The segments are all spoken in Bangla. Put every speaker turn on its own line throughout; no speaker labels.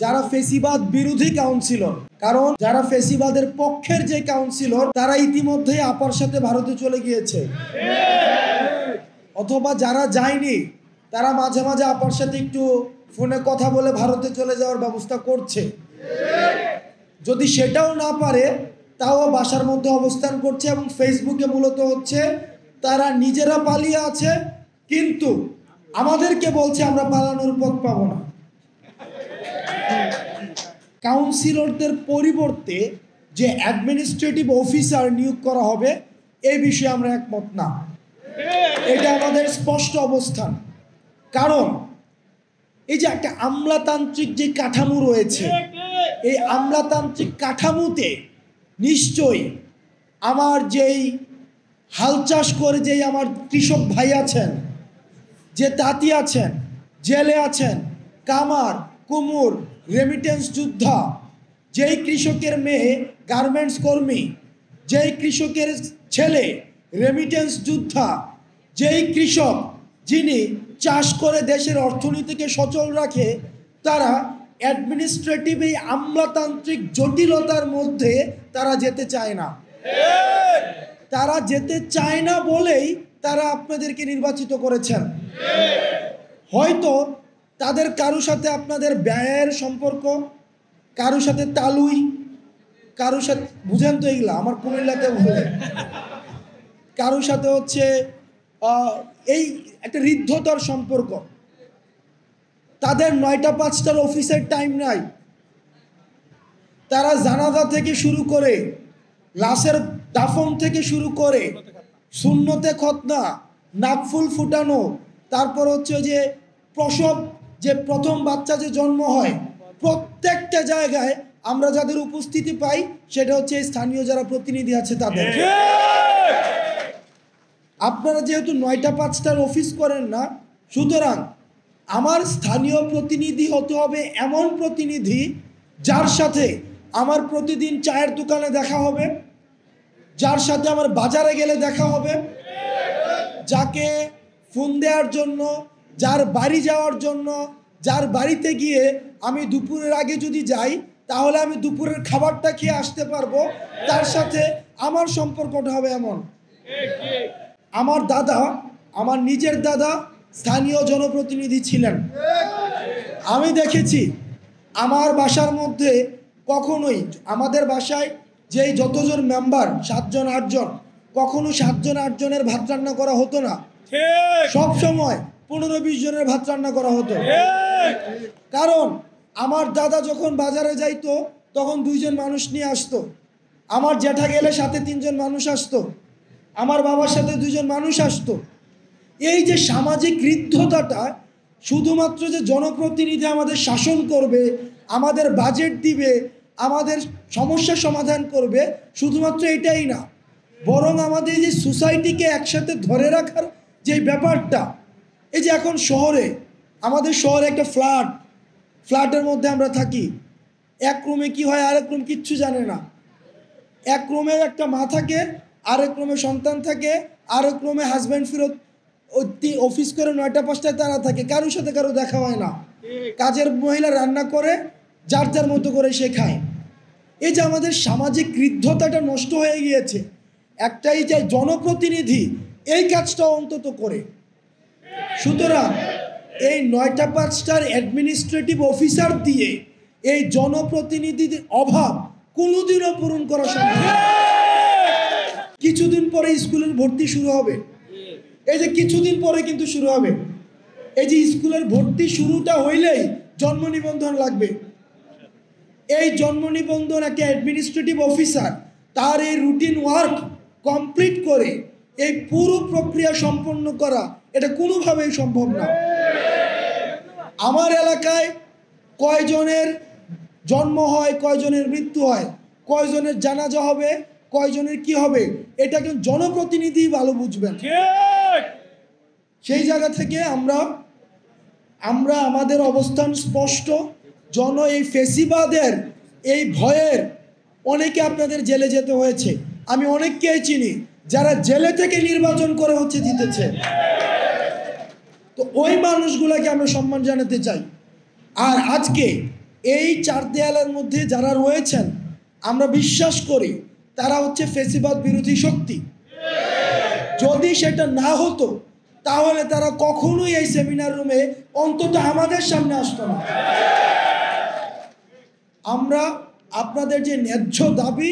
যারা ফেসিবাদ বিরোধী কাউন্সিলর, কারণ যারা ফেসিবাদের পক্ষের যে কাউন্সিলর তারা ইতিমধ্যে আপার সাথে ভারতে চলে গিয়েছে, অথবা যারা যায়নি তারা মাঝে মাঝে আপার সাথে একটু ফোনে কথা বলে ভারতে চলে যাওয়ার ব্যবস্থা করছে। যদি সেটাও না পারে তাও বাসার মধ্যে অবস্থান করছে এবং ফেসবুকে মূলত হচ্ছে তারা নিজেরা পালিয়ে আছে, কিন্তু আমাদেরকে বলছে আমরা পালানোর পথ পাবো না। কাউন্সিলরদের পরিবর্তে যে অ্যাডমিনিস্ট্রেটিভ অফিসার নিয়োগ করা হবে এই বিষয়ে আমরা একমত না। এটা আমাদের স্পষ্ট অবস্থান। কারণ এই যে একটা আমলাতান্ত্রিক যে কাঠামো রয়েছে, এই আমলাতান্ত্রিক কাঠামোতে নিশ্চয়ই আমার যেই হাল চাষ করে যেই আমার কৃষক ভাই আছেন, যে তাঁতি আছেন, জেলে আছেন, কামার, কুমুর, রেমিটেন্স যোদ্ধা, যেই কৃষকের মেয়ে গার্মেন্টস কর্মী, যেই কৃষকের ছেলে রেমিটেন্স যোদ্ধা, যেই কৃষক যিনি চাষ করে দেশের অর্থনীতিকে সচল রাখে, তারা অ্যাডমিনিস্ট্রেটিভ এই আমলাতান্ত্রিক জটিলতার মধ্যে তারা যেতে চায় না। তারা যেতে চায় না বলেই তারা আপনাদেরকে নির্বাচিত করেছেন। হয়তো তাদের কারো সাথে আপনাদের ব্যয়ের সম্পর্ক, কারো সাথে তালুই, কারো সাথে বুঝেন তো এগুলা, আমার কুমিল্লাতে বলে, কারো সাথে হচ্ছে এই একটা হৃদ্ধতার সম্পর্ক। তাদের 9টা 5টার অফিসের টাইম নাই। তারা জানাজা থেকে শুরু করে, লাশের দাফন থেকে শুরু করে, সুন্নতে খতনা, নাকফুল ফুটানো, তারপর হচ্ছে যে প্রসব, যে প্রথম বাচ্চা যে জন্ম হয়, প্রত্যেকটা জায়গায় আমরা যাদের উপস্থিতি পাই সেটা হচ্ছে স্থানীয় যারা প্রতিনিধি আছে তাদের। আপনারা যেহেতু 9টা 5টার অফিস করেন না, সুতরাং আমার স্থানীয় প্রতিনিধি হতে হবে এমন প্রতিনিধি যার সাথে আমার প্রতিদিন চায়ের দোকানে দেখা হবে, যার সাথে আমার বাজারে গেলে দেখা হবে, যাকে ফোন দেওয়ার জন্য, যার বাড়ি যাওয়ার জন্য, যার বাড়িতে গিয়ে আমি দুপুরের আগে যদি যাই তাহলে আমি দুপুরের খাবারটা খেয়ে আসতে পারবো, তার সাথে আমার সম্পর্কটা হবে এমন। আমার দাদা, আমার নিজের দাদা স্থানীয় জনপ্রতিনিধি ছিলেন। আমি দেখেছি আমার বাসার মধ্যে কখনোই, আমাদের বাসায় যেই যতজন মেম্বার 7 জন 8 জন, কখনো 7 জন 8 জনের ভাত রান্না করা হতো না। সব সময় 15-20 জনের ভাত রান্না করা হতো। কারণ আমার দাদা যখন বাজারে যাইতো তখন 2 জন মানুষ নিয়ে আসতো, আমার জ্যাঠা গেলে সাথে 3 জন মানুষ আসতো, আমার বাবার সাথে 2 জন মানুষ আসতো। এই যে সামাজিক হৃদ্ধতাটা, শুধুমাত্র যে জনপ্রতিনিধি আমাদের শাসন করবে, আমাদের বাজেট দিবে, আমাদের সমস্যা সমাধান করবে, শুধুমাত্র এটাই না, বরং আমাদের যে সোসাইটিকে একসাথে ধরে রাখার যে ব্যাপারটা, এই যে এখন শহরে, আমাদের শহরে একটা ফ্ল্যাটের মধ্যে আমরা থাকি, এক রুমে কি হয় আরেক রুম কিচ্ছু জানে না। এক রুমে একটা মা থাকে, আরেক রুমে সন্তান থাকে, আরেক রুমে হাজব্যান্ড ফেরত অফিস করে 9টা 5টায় তারা থাকে, কারোর সাথে কারো দেখা হয় না। কাজের মহিলা রান্না করে যার যার মতো করে সে খায়। এই যে আমাদের সামাজিক হৃদ্ধতাটা নষ্ট হয়ে গিয়েছে, একটাই যে জনপ্রতিনিধি এই কাজটা অন্তত করে। সুতরাং এই 9টা 5টার অ্যাডমিনিস্ট্রেটিভ অফিসার দিয়ে এই জনপ্রতিনিধির অভাব কোনোদিনও পূরণ করা সম্ভব না। কিছুদিন পরে স্কুলের ভর্তি শুরু হবে, এই যে কিছুদিন পরে কিন্তু শুরু হবে। এই যে স্কুলের ভর্তি শুরুটা হইলেই জন্ম নিবন্ধন লাগবে। এই জন্ম নিবন্ধন একটা অ্যাডমিনিস্ট্রেটিভ অফিসার তার এই রুটিন ওয়ার্ক কমপ্লিট করে এই পুরো প্রক্রিয়া সম্পন্ন করা এটা কোনোভাবেই সম্ভব না। আমার এলাকায় কয়জনের জন্ম হয়, কয়জনের মৃত্যু হয়, কয়জনের জানাজা হবে, কয়জনের কি হবে, এটা কিন্তু জনপ্রতিনিধি ভালো বুঝবেন। সেই জায়গা থেকে আমরা আমাদের অবস্থান স্পষ্ট। এই ফেসিবাদের এই ভয়ের অনেকে আপনাদের জেলে যেতে হয়েছে, আমি অনেককেই চিনি যারা জেলে থেকে নির্বাচন করে হচ্ছে জিতেছে। তো ওই মানুষগুলোকে আমরা সম্মান জানাতে চাই। আর আজকে এই চার দেয়ালের মধ্যে যারা রয়েছেন আমরা বিশ্বাস করি তারা হচ্ছে ফ্যাসিবাদ বিরোধী শক্তি। যদি সেটা না হতো তাহলে তারা কখনোই এই সেমিনার রুমে অন্তত আমাদের সামনে আসতো না। আমরা আপনাদের যে ন্যায্য দাবি,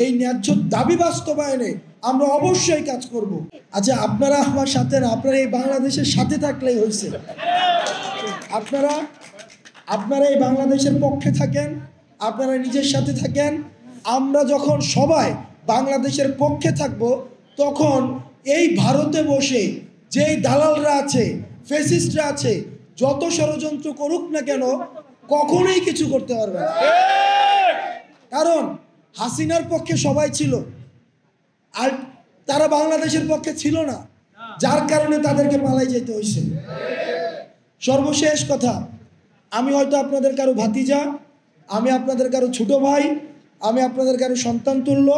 এই ন্যায্য দাবি বাস্তবায়নে আমরা অবশ্যই কাজ করব। আচ্ছা, আপনারা আমার সাথে না, আপনারা এই বাংলাদেশের সাথে থাকলেই হয়েছে। আপনারা এই বাংলাদেশের পক্ষে থাকেন, আপনারা নিজের সাথে থাকেন। আমরা যখন সবাই বাংলাদেশের পক্ষে থাকব, তখন এই ভারতে বসে যেই দালালরা আছে, ফ্যাসিস্টরা আছে, যত ষড়যন্ত্র করুক না কেন কখনোই কিছু করতে পারবে না। কারণ হাসিনার পক্ষে সবাই ছিল, আর তারা বাংলাদেশের পক্ষে ছিল না, যার কারণে তাদেরকে পালাই যেতে হয়েছে। সর্বশেষ কথা, আমি হয়তো আপনাদের কারো ভাতিজা, আমি আপনাদের কারো ছোট ভাই, আমি আপনাদের কারো সন্তান তুল্য,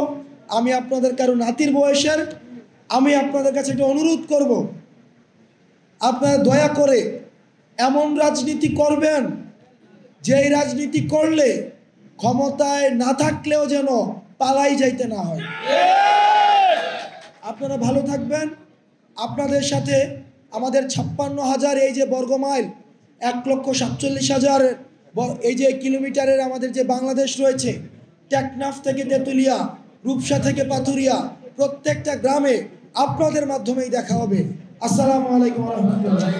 আমি আপনাদের কারো নাতির বয়সের। আমি আপনাদের কাছে একটা অনুরোধ করব, আপনারা দয়া করে এমন রাজনীতি করবেন যেই রাজনীতি করলে ক্ষমতায় না থাকলেও যেন পালাই যাইতে না হয়। আপনারা ভালো থাকবেন। আপনাদের সাথে আমাদের 56,000 এই যে বর্গমাইল, 1,47,000 এই যে কিলোমিটারের আমাদের যে বাংলাদেশ রয়েছে, টেকনাফ থেকে তেঁতুলিয়া, রূপসা থেকে পাথুরিয়া, প্রত্যেকটা গ্রামে আপনাদের মাধ্যমেই দেখা হবে। আসসালামু আলাইকুম ওয়া রাহমাতুল্লাহ।